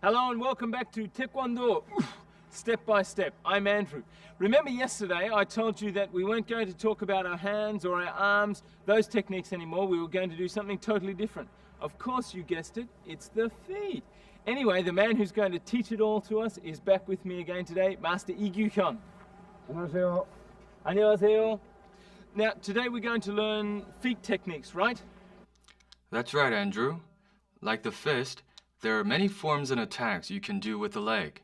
Hello and welcome back to Taekwondo Step by Step. I'm Andrew. Remember yesterday I told you that we weren't going to talk about our hands or our arms, those techniques anymore. We were going to do something totally different. Of course you guessed it, it's the feet. Anyway, the man who's going to teach it all to us is back with me again today, Master KYU-HYUN. 안녕하세요. 안녕하세요. Now today we're going to learn feet techniques, right? That's right, Andrew. Like the fist, there are many forms and attacks you can do with the leg,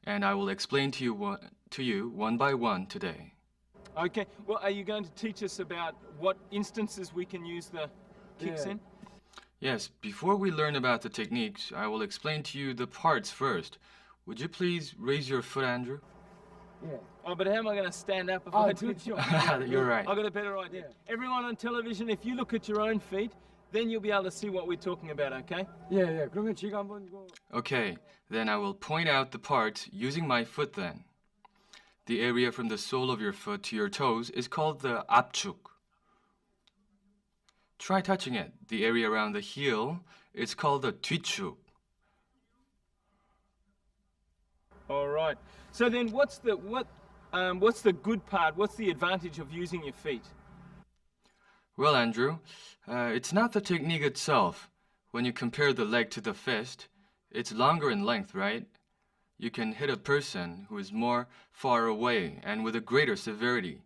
and I will explain to you one by one today. Okay, well, are you going to teach us about what instances we can use the kicks in? Yes, before we learn about the techniques, I will explain to you the parts first. Would you please raise your foot, Andrew? Yeah. Oh, but how am I going to stand up if I do it? You're right. I've got a better idea. Everyone on television, if you look at your own feet, then you'll be able to see what we're talking about, okay? 예. 그러면 제가 한번 이거 Okay, then I will point out the parts using my foot then. The area from the sole of your foot to your toes is called the 앞축. Try touching it. The area around the heel is called the 뒤축. All right. So then what's the good part? What's the advantage of using your feet? Well, Andrew, it's not the technique itself. When you compare the leg to the fist, it's longer in length, right? You can hit a person who is more far away and with a greater severity.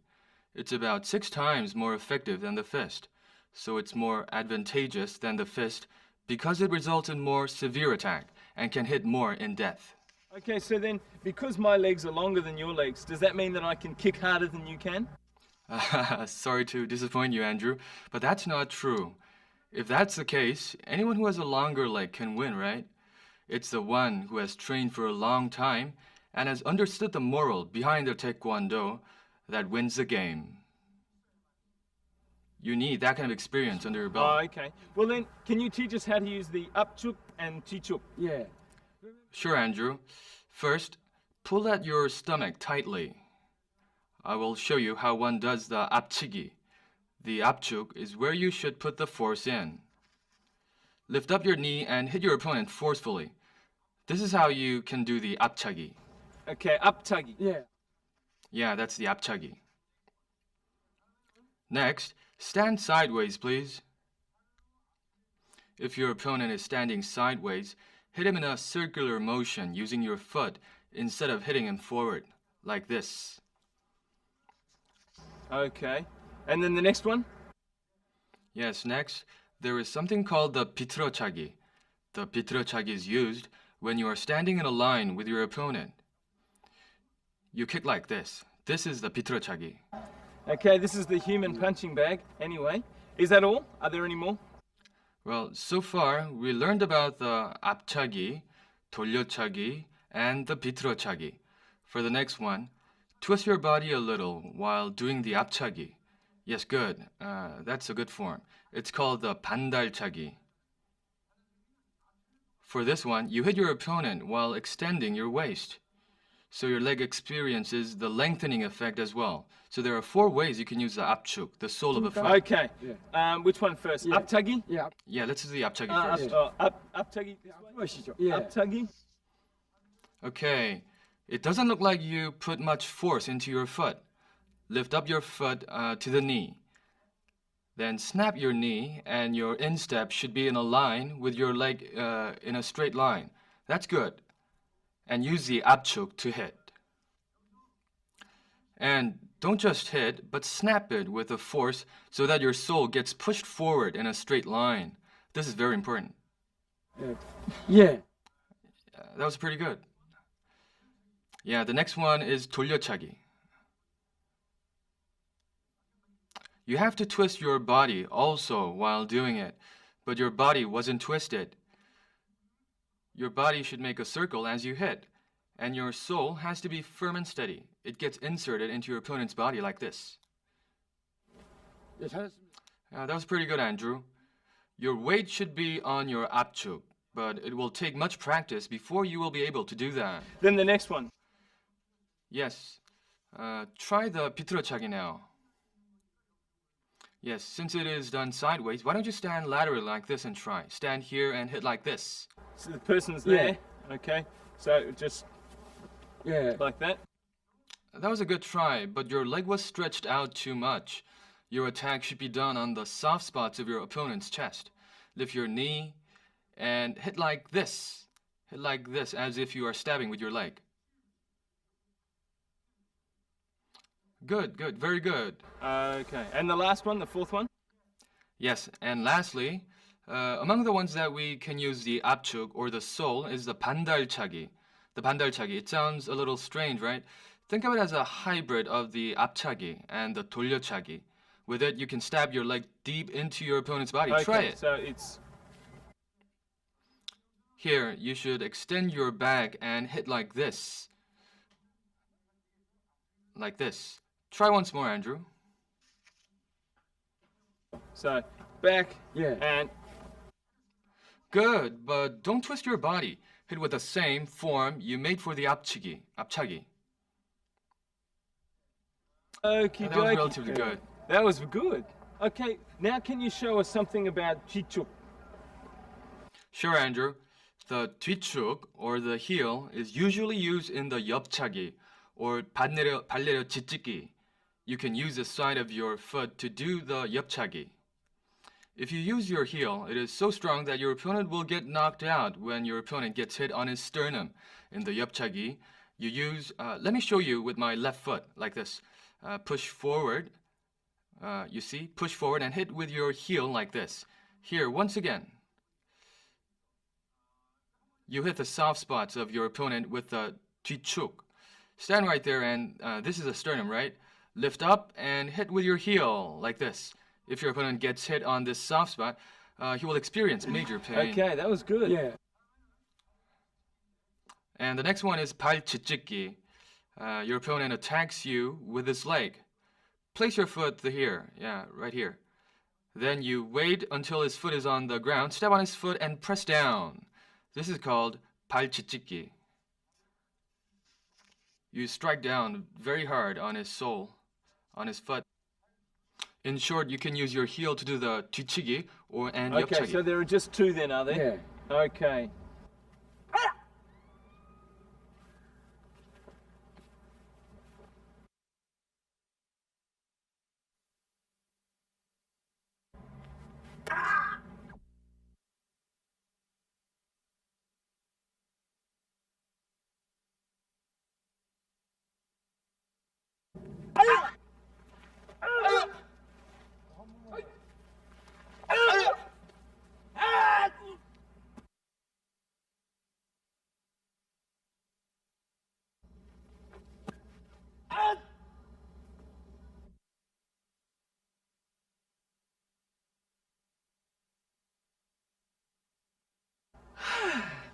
It's about 6 times more effective than the fist, so it's more advantageous than the fist because it results in more severe attack and can hit more in depth. Okay, so then because my legs are longer than your legs, does that mean that I can kick harder than you can? Sorry to disappoint you, Andrew, but that's not true. If that's the case, anyone who has a longer leg can win, right? It's the one who has trained for a long time and has understood the moral behind the Taekwondo that wins the game. You need that kind of experience under your belt. Oh, okay. Well then, can you teach us how to use the 앞축 and 뒤축? 예. Sure, Andrew. First, pull at your stomach tightly. I will show you how one does the 앞치기. The 앞축 is where you should put the force in. Lift up your knee and hit your opponent forcefully. This is how you can do the 앞차기. Okay, 앞차기. 예. Yeah, that's the 앞차기. Next, stand sideways, please. If your opponent is standing sideways, hit him in a circular motion using your foot instead of hitting him forward, like this. Okay. And then the next one? Yes, next, there is something called the 비틀어차기. The 비틀어차기 is used when you are standing in a line with your opponent. You kick like this. This is the 비틀어차기. Okay, this is the human punching bag. Anyway, is that all? Are there any more? Well, so far, we learned about the 앞차기, 돌려차기, and the 비틀어차기. For the next one, twist your body a little while doing the 앞차기. Yes, good. That's a good form. It's called the 반달차기. For this one, you hit your opponent while extending your waist. So your leg experiences the lengthening effect as well. So there are 4 ways you can use the 앞축, the sole of the foot. Okay. Which one first? Yeah. 앞차기? 예. Yeah, let's do the 앞차기 first. 앞차기. 보시죠. 예. 앞차기. Okay, it doesn't look like you put much force into your foot. Lift up your foot to the knee. Then snap your knee and your instep should be in a line with your leg in a straight line. That's good. And use the 앞축 to hit. And don't just hit, but snap it with a force so that your sole gets pushed forward in a straight line. This is very important. 예. That was pretty good. Yeah, the next one is 돌려차기. You have to twist your body also while doing it, but your body wasn't twisted. Your body should make a circle as you hit, and your sole has to be firm and steady. It gets inserted into your opponent's body like this. 예, 잘했습니다. That was pretty good, Andrew. Your weight should be on your 앞축, but it will take much practice before you will be able to do that. Then the next one. Yes. Try the 비틀어차기 now. Yes, since it is done sideways, why don't you stand laterally like this and try? Stand here and hit like this. So the person's there. Okay, so just 예. like that. That was a good try, but your leg was stretched out too much. Your attack should be done on the soft spots of your opponent's chest. Lift your knee and hit like this. Hit like this, as if you are stabbing with your leg. Good, good, very good. Okay, and the last one, the fourth one? Yes, and lastly, among the ones that we can use the 압축 or the sole is the 반달차기. The 반달차기, it sounds a little strange, right? Think of it as a hybrid of the 앞차기 and the 돌려차기. With it, you can stab your leg deep into your opponent's body. Okay, Try it. so it's... Here, you should extend your back and hit like this. Like this. Try once more, Andrew. So, back 예. and... Good, but don't twist your body. Hit with the same form you made for the 앞치기, 앞차기. Okie That was dokie. relatively good. That was good. Okay, now can you show us something about 뒤축? Sure, Andrew. The 뒤축, or the heel, is usually used in the 옆차기, or 발내려 짚찍기. You can use the side of your foot to do the 옆차기. If you use your heel, it is so strong that your opponent will get knocked out when your opponent gets hit on his sternum. In the 옆차기, you use, let me show you with my left foot, like this. Push forward, you see, push forward and hit with your heel like this. Here, once again. You hit the soft spots of your opponent with the 뒤축. Stand right there and this is a sternum, right? Lift up and hit with your heel like this. If your opponent gets hit on this soft spot, he will experience major pain. Okay, that was good. 예. And the next one is 발 짚찍기. Your opponent attacks you with his leg. Place your foot here, yeah, right here. Then you wait until his foot is on the ground, step on his foot and press down. This is called 발 짚찍기. You strike down very hard on his sole, on his foot. In short, you can use your heel to do the 뒤치기 and Okay, 옆차기. so there are just two then, are there? 예. Okay.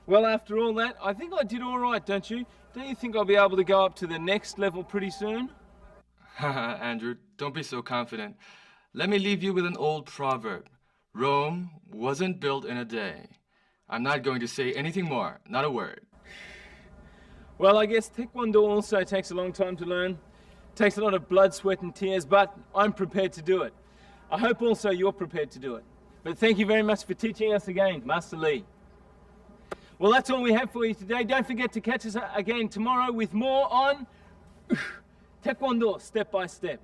Well, after all that, I think I did all right, don't you? Don't you think I'll be able to go up to the next level pretty soon? Andrew, don't be so confident. Let me leave you with an old proverb. Rome wasn't built in a day. I'm not going to say anything more, not a word. Well, I guess Taekwondo also takes a long time to learn. Takes a lot of blood, sweat and tears, but I'm prepared to do it. I hope also you're prepared to do it. But thank you very much for teaching us again, Master Lee. Well, that's all we have for you today. Don't forget to catch us again tomorrow with more on Taekwondo step by step.